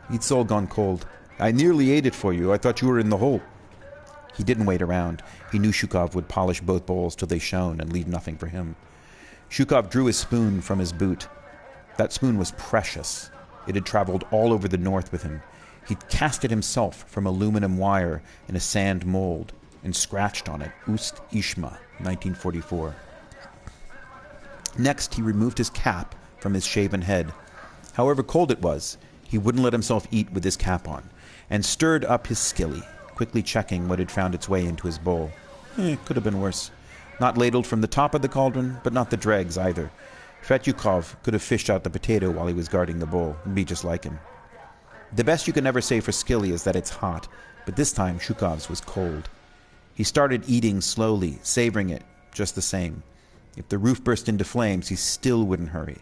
"It's all gone cold. I nearly ate it for you. I thought you were in the hole." He didn't wait around. He knew Zhukov would polish both bowls till they shone and leave nothing for him. Zhukov drew his spoon from his boot. That spoon was precious. It had traveled all over the north with him. He'd cast it himself from aluminum wire in a sand mold and scratched on it, Ust-Izhma, 1944. Next, he removed his cap from his shaven head. However cold it was, he wouldn't let himself eat with his cap on, and stirred up his skilly, quickly checking what had found its way into his bowl. Could have been worse. Not ladled from the top of the cauldron, but not the dregs either. Fetyukov could have fished out the potato while he was guarding the bowl. It'd be just like him. The best you can ever say for skilly is that it's hot, but this time Shukov's was cold. He started eating slowly, savoring it just the same. If the roof burst into flames, he still wouldn't hurry.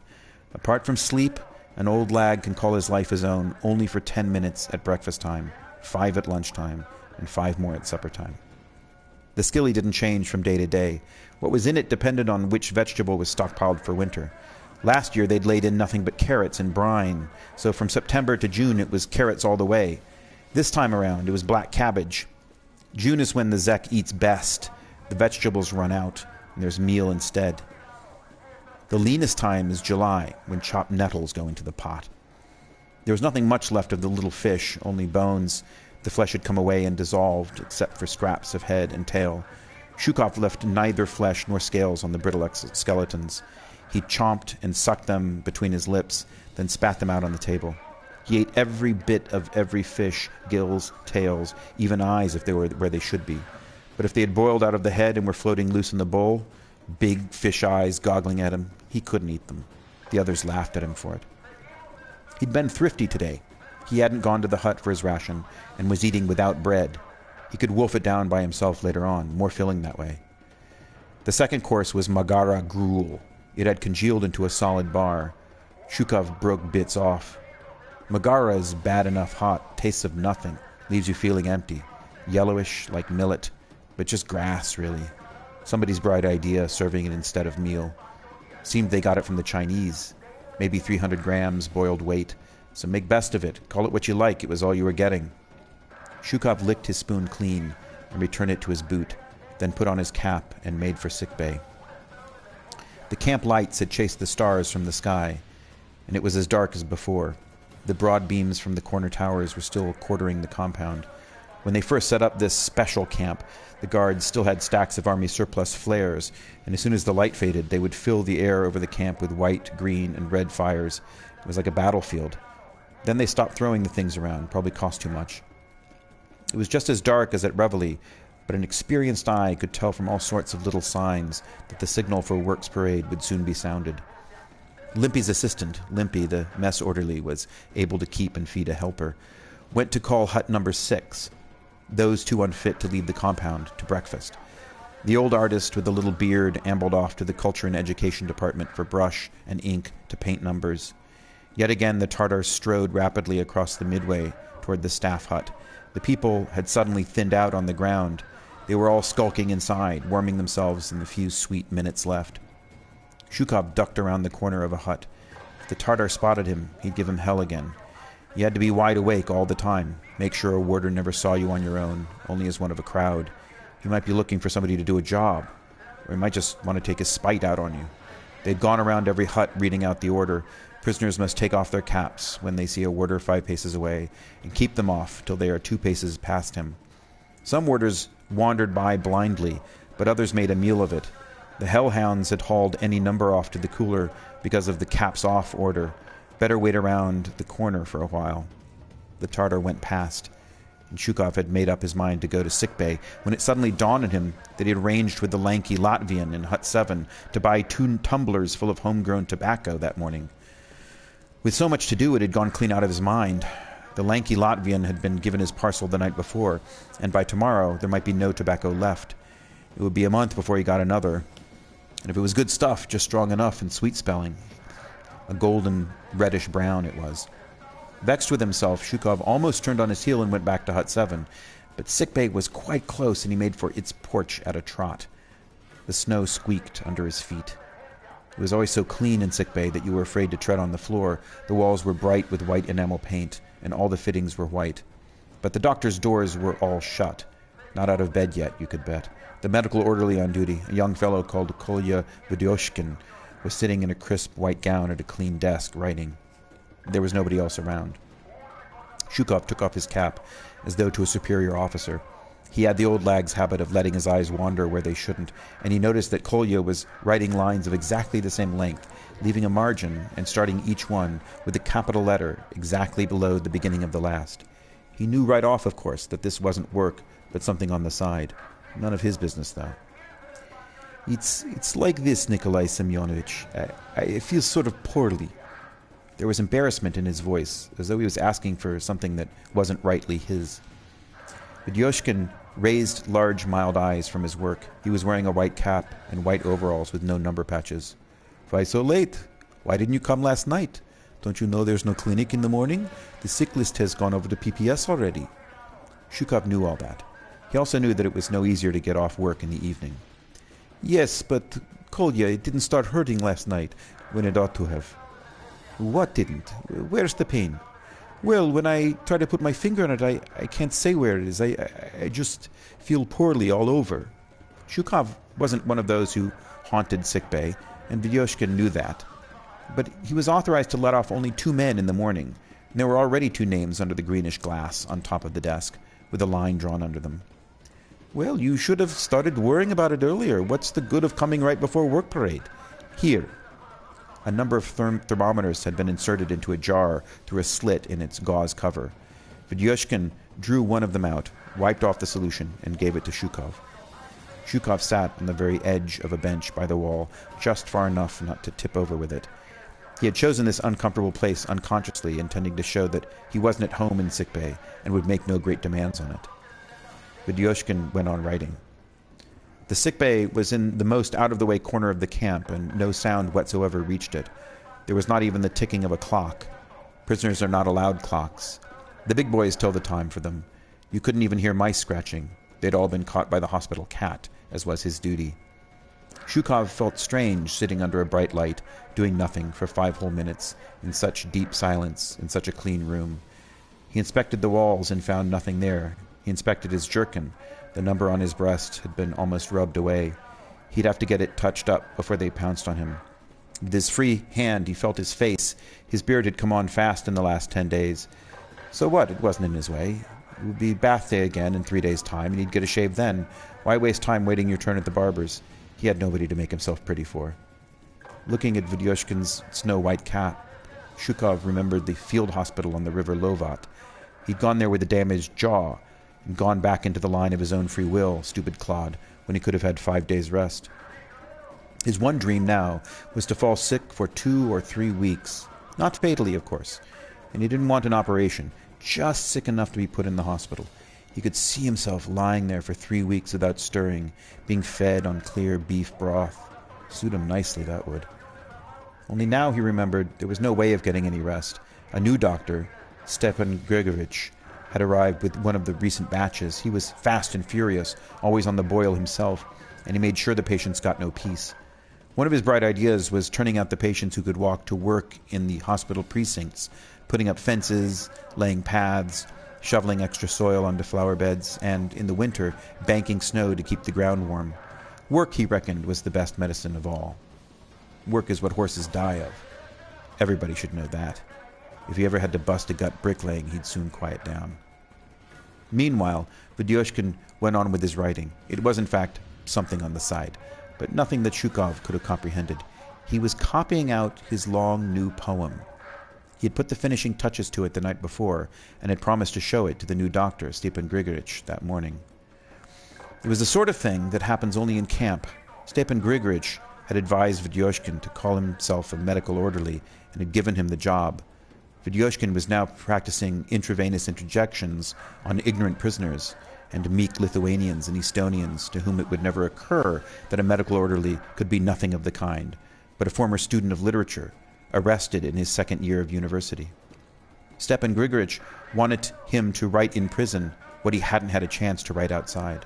Apart from sleep, an old lag can call his life his own only for 10 minutes at breakfast time, 5 at lunchtime, and 5 more at supper time. The skilly didn't change from day to day. What was in it depended on which vegetable was stockpiled for winter. Last year they'd laid in nothing but carrots and brine, so from September to June it was carrots all the way. This time around it was black cabbage. June is when the Zek eats best. The vegetables run out, and there's meal instead. The leanest time is July, when chopped nettles go into the pot. There was nothing much left of the little fish, only bones. The flesh had come away and dissolved, except for scraps of head and tail. Shukov left neither flesh nor scales on the brittle skeletons. He chomped and sucked them between his lips, then spat them out on the table. He ate every bit of every fish, gills, tails, even eyes if they were where they should be. But if they had boiled out of the head and were floating loose in the bowl, big fish eyes goggling at him, he couldn't eat them. The others laughed at him for it. He'd been thrifty today. He hadn't gone to the hut for his ration and was eating without bread. He could wolf it down by himself later on, more filling that way. The second course was Magara gruel. It had congealed into a solid bar. Shukov broke bits off. Magara is bad enough hot, tastes of nothing, leaves you feeling empty. Yellowish, like millet, but just grass, really. Somebody's bright idea, serving it instead of meal. Seemed they got it from the Chinese. Maybe 300 grams, boiled weight. So make best of it. Call it what you like. It was all you were getting. Shukov licked his spoon clean and returned it to his boot, then put on his cap and made for sickbay. The camp lights had chased the stars from the sky, and it was as dark as before. The broad beams from the corner towers were still quartering the compound. When they first set up this special camp, the guards still had stacks of army surplus flares, and as soon as the light faded, they would fill the air over the camp with white, green, and red fires. It was like a battlefield. Then they stopped throwing the things around, probably cost too much. It was just as dark as at Reveille, but an experienced eye could tell from all sorts of little signs that the signal for Works Parade would soon be sounded. Limpy's assistant, Limpy, the mess orderly, was able to keep and feed a helper, went to call hut number 6, those too unfit to leave the compound, to breakfast. The old artist with the little beard ambled off to the Culture and Education Department for brush and ink to paint numbers. Yet again the Tartars strode rapidly across the midway toward the staff hut. The people had suddenly thinned out on the ground. They were all skulking inside, warming themselves in the few sweet minutes left. Shukov ducked around the corner of a hut. If the Tartar spotted him, he'd give him hell again. You had to be wide awake all the time. Make sure a warder never saw you on your own, only as one of a crowd. He might be looking for somebody to do a job, or he might just want to take his spite out on you. They'd gone around every hut reading out the order. Prisoners must take off their caps when they see a warder 5 paces away, and keep them off till they are 2 paces past him. Some warders wandered by blindly, but others made a meal of it. The hellhounds had hauled any number off to the cooler because of the caps-off order. Better wait around the corner for a while. The Tartar went past, and Shukov had made up his mind to go to sickbay when it suddenly dawned on him that he had arranged with the lanky Latvian in Hut 7 to buy 2 tumblers full of homegrown tobacco that morning. With so much to do, it had gone clean out of his mind. The lanky Latvian had been given his parcel the night before, and by tomorrow there might be no tobacco left. It would be a month before he got another. And if it was good stuff, just strong enough and sweet spelling. A golden reddish brown it was. Vexed with himself, Shukov almost turned on his heel and went back to Hut 7, but sickbay was quite close and he made for its porch at a trot. The snow squeaked under his feet. It was always so clean in sickbay that you were afraid to tread on the floor. The walls were bright with white enamel paint, and all the fittings were white. But the doctor's doors were all shut. Not out of bed yet, you could bet. The medical orderly on duty, a young fellow called Kolya Vidyoshkin, was sitting in a crisp white gown at a clean desk, writing. There was nobody else around. Shukov took off his cap, as though to a superior officer. He had the old lag's habit of letting his eyes wander where they shouldn't, and he noticed that Kolya was writing lines of exactly the same length, leaving a margin and starting each one with a capital letter exactly below the beginning of the last. He knew right off, of course, that this wasn't work, but something on the side. None of his business, though. It's like this, Nikolai Semyonovich. I feel sort of poorly. There was embarrassment in his voice, as though he was asking for something that wasn't rightly his. Vidyoshkin raised large, mild eyes from his work. He was wearing a white cap and white overalls with no number patches. Why so late? Why didn't you come last night? Don't you know there's no clinic in the morning? The sick list has gone over to PPS already. Shukov knew all that. He also knew that it was no easier to get off work in the evening. Yes, but, Kolya, it didn't start hurting last night when it ought to have. What didn't? Where's the pain? Well, when I try to put my finger on it, I can't say where it is. I just feel poorly all over. Shukov wasn't one of those who haunted sickbay, and Vidyoshkin knew that. But he was authorized to let off only 2 men in the morning, and there were already 2 names under the greenish glass on top of the desk, with a line drawn under them. Well, you should have started worrying about it earlier. What's the good of coming right before work parade? Here. A number of thermometers had been inserted into a jar through a slit in its gauze cover. Vidyoshkin drew one of them out, wiped off the solution, and gave it to Shukov. Shukov sat on the very edge of a bench by the wall, just far enough not to tip over with it. He had chosen this uncomfortable place unconsciously, intending to show that he wasn't at home in sickbay and would make no great demands on it. Vidyoshkin went on writing. The sickbay was in the most out-of-the-way corner of the camp, and no sound whatsoever reached it. There was not even the ticking of a clock. Prisoners are not allowed clocks. The big boys tell the time for them. You couldn't even hear mice scratching. They'd all been caught by the hospital cat, as was his duty. Shukov felt strange sitting under a bright light, doing nothing for 5 whole minutes, in such deep silence, in such a clean room. He inspected the walls and found nothing there. He inspected his jerkin. The number on his breast had been almost rubbed away. He'd have to get it touched up before they pounced on him. With his free hand, he felt his face. His beard had come on fast in the last 10 days. So what? It wasn't in his way. It would be bath day again in 3 days' time, and he'd get a shave then. Why waste time waiting your turn at the barber's? He had nobody to make himself pretty for. Looking at Vidyoshkin's snow-white cap, Shukov remembered the field hospital on the river Lovat. He'd gone there with a damaged jaw, and gone back into the line of his own free will, stupid clod, when he could have had 5 days' rest. His one dream now was to fall sick for 2 or 3 weeks. Not fatally, of course. And he didn't want an operation, just sick enough to be put in the hospital. He could see himself lying there for 3 weeks without stirring, being fed on clear beef broth. Suit him nicely, that would. Only now he remembered there was no way of getting any rest. A new doctor, Stepan Grigorovich, had arrived with one of the recent batches. He was fast and furious, always on the boil himself, and he made sure the patients got no peace. One of his bright ideas was turning out the patients who could walk to work in the hospital precincts, putting up fences, laying paths, shoveling extra soil onto flower beds, and, in the winter, banking snow to keep the ground warm. Work, he reckoned, was the best medicine of all. Work is what horses die of. Everybody should know that. If he ever had to bust a gut bricklaying, he'd soon quiet down. Meanwhile, Vidyoshkin went on with his writing. It was, in fact, something on the side, but nothing that Shukov could have comprehended. He was copying out his long new poem. He had put the finishing touches to it the night before, and had promised to show it to the new doctor, Stepan Grigorovich, that morning. It was the sort of thing that happens only in camp. Stepan Grigorovich had advised Vidyoshkin to call himself a medical orderly, and had given him the job. Vidyoshkin was now practicing intravenous interjections on ignorant prisoners and meek Lithuanians and Estonians to whom it would never occur that a medical orderly could be nothing of the kind, but a former student of literature, arrested in his 2nd year of university. Stepan Grigorovich wanted him to write in prison what he hadn't had a chance to write outside.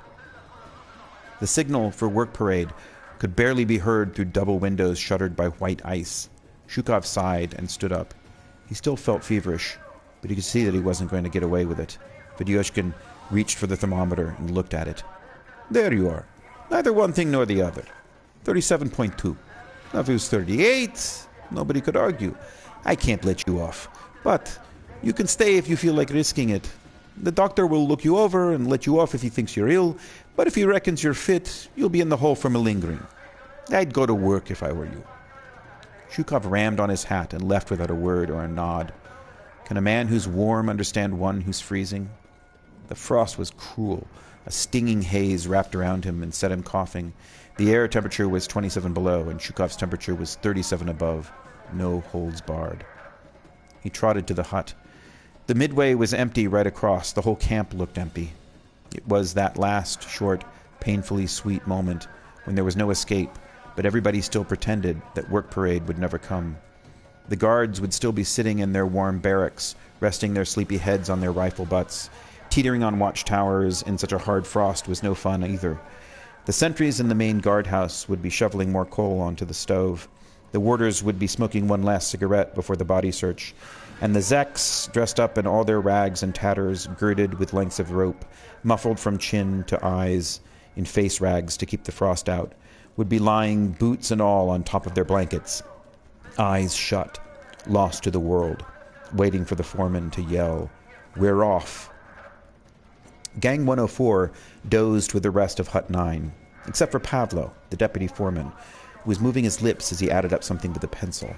The signal for work parade could barely be heard through double windows shuttered by white ice. Shukov sighed and stood up. He still felt feverish, but he could see that he wasn't going to get away with it. Vidyoshkin reached for the thermometer and looked at it. There you are. Neither one thing nor the other. 37.2. Now if it was 38, nobody could argue. I can't let you off. But you can stay if you feel like risking it. The doctor will look you over and let you off if he thinks you're ill, but if he reckons you're fit, you'll be in the hole for malingering. I'd go to work if I were you. Shukov rammed on his hat and left without a word or a nod. Can a man who's warm understand one who's freezing? The frost was cruel. A stinging haze wrapped around him and set him coughing. The air temperature was 27 below, and Shukov's temperature was 37 above. No holds barred. He trotted to the hut. The midway was empty right across. The whole camp looked empty. It was that last, short, painfully sweet moment when there was no escape, but everybody still pretended that work parade would never come. The guards would still be sitting in their warm barracks, resting their sleepy heads on their rifle butts. Teetering on watchtowers in such a hard frost was no fun either. The sentries in the main guardhouse would be shoveling more coal onto the stove. The warders would be smoking one last cigarette before the body search. And the zeks, dressed up in all their rags and tatters, girded with lengths of rope, muffled from chin to eyes, in face rags to keep the frost out, would be lying, boots and all, on top of their blankets, eyes shut, lost to the world, waiting for the foreman to yell, "We're off." Gang 104 dozed with the rest of Hut 9, except for Pavlo, the deputy foreman, who was moving his lips as he added up something with a pencil,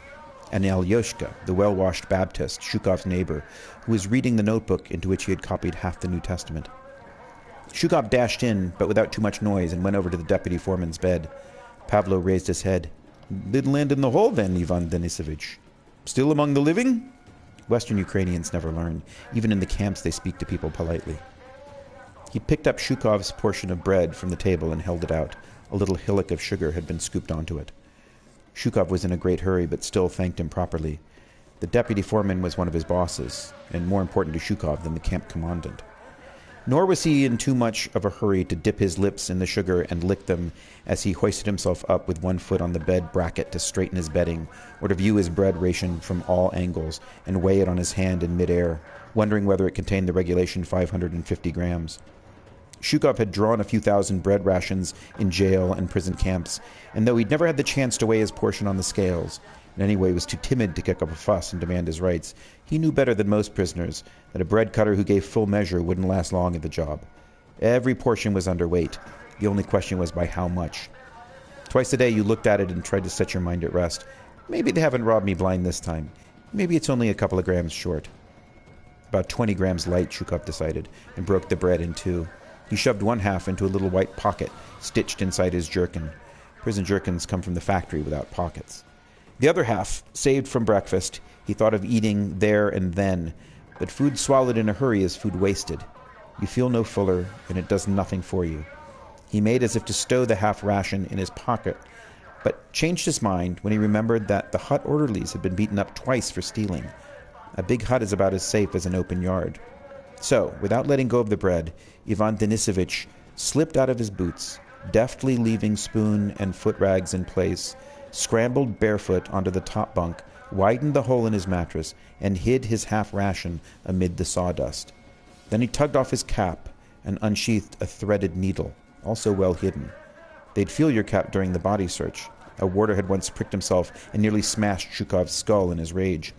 and Alyoshka, the well-washed Baptist, Shukov's neighbor, who was reading the notebook into which he had copied half the New Testament. Shukov dashed in, but without too much noise, and went over to the deputy foreman's bed. Pavlo raised his head. "Didn't land in the hole then, Ivan Denisovich? Still among the living?" Western Ukrainians never learn. Even in the camps they speak to people politely. He picked up Shukov's portion of bread from the table and held it out. A little hillock of sugar had been scooped onto it. Shukov was in a great hurry, but still thanked him properly. The deputy foreman was one of his bosses, and more important to Shukov than the camp commandant. Nor was he in too much of a hurry to dip his lips in the sugar and lick them as he hoisted himself up with one foot on the bed bracket to straighten his bedding, or to view his bread ration from all angles and weigh it on his hand in midair, wondering whether it contained the regulation 550 grams. Shukov had drawn a few thousand bread rations in jail and prison camps, and though he'd never had the chance to weigh his portion on the scales, and anyway was too timid to kick up a fuss and demand his rights, he knew better than most prisoners that a bread cutter who gave full measure wouldn't last long at the job. Every portion was underweight. The only question was by how much. Twice a day you looked at it and tried to set your mind at rest. Maybe they haven't robbed me blind this time. Maybe it's only a couple of grams short. About 20 grams light, Shukov decided, and broke the bread in two. He shoved one half into a little white pocket stitched inside his jerkin. Prison jerkins come from the factory without pockets. The other half, saved from breakfast, he thought of eating there and then, but food swallowed in a hurry is food wasted. You feel no fuller, and it does nothing for you. He made as if to stow the half ration in his pocket, but changed his mind when he remembered that the hut orderlies had been beaten up twice for stealing. A big hut is about as safe as an open yard. So, without letting go of the bread, Ivan Denisovich slipped out of his boots, deftly leaving spoon and foot rags in place, scrambled barefoot onto the top bunk, widened the hole in his mattress, and hid his half-ration amid the sawdust. Then he tugged off his cap and unsheathed a threaded needle, also well hidden. They'd feel your cap during the body search. A warder had once pricked himself and nearly smashed Shukov's skull in his rage.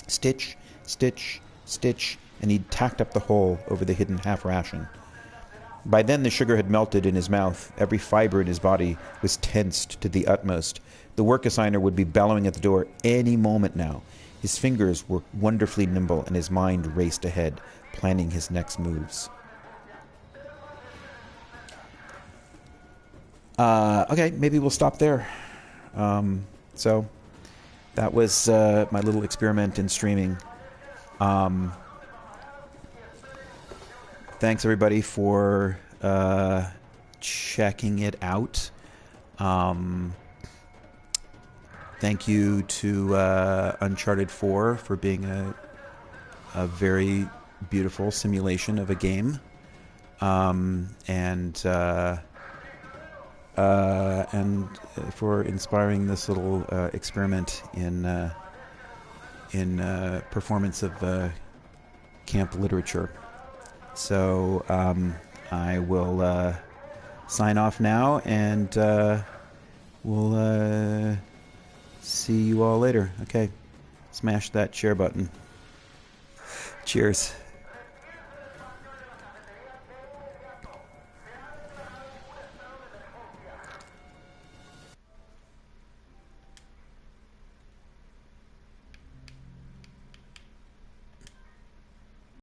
Stitch, stitch, stitch, and he'd tacked up the hole over the hidden half-ration. By then the sugar had melted in his mouth. Every fiber in his body was tensed to the utmost. The work assigner would be bellowing at the door any moment now. His fingers were wonderfully nimble, and his mind raced ahead, planning his next moves. Okay, maybe we'll stop there. So that was my little experiment in streaming. Thanks, everybody, for checking it out. Thank you to Uncharted 4 for being a very beautiful simulation of a game, and for inspiring this little experiment in performance of camp literature. So I will sign off now, and we'll see you all later. Okay, smash that share button. Cheers.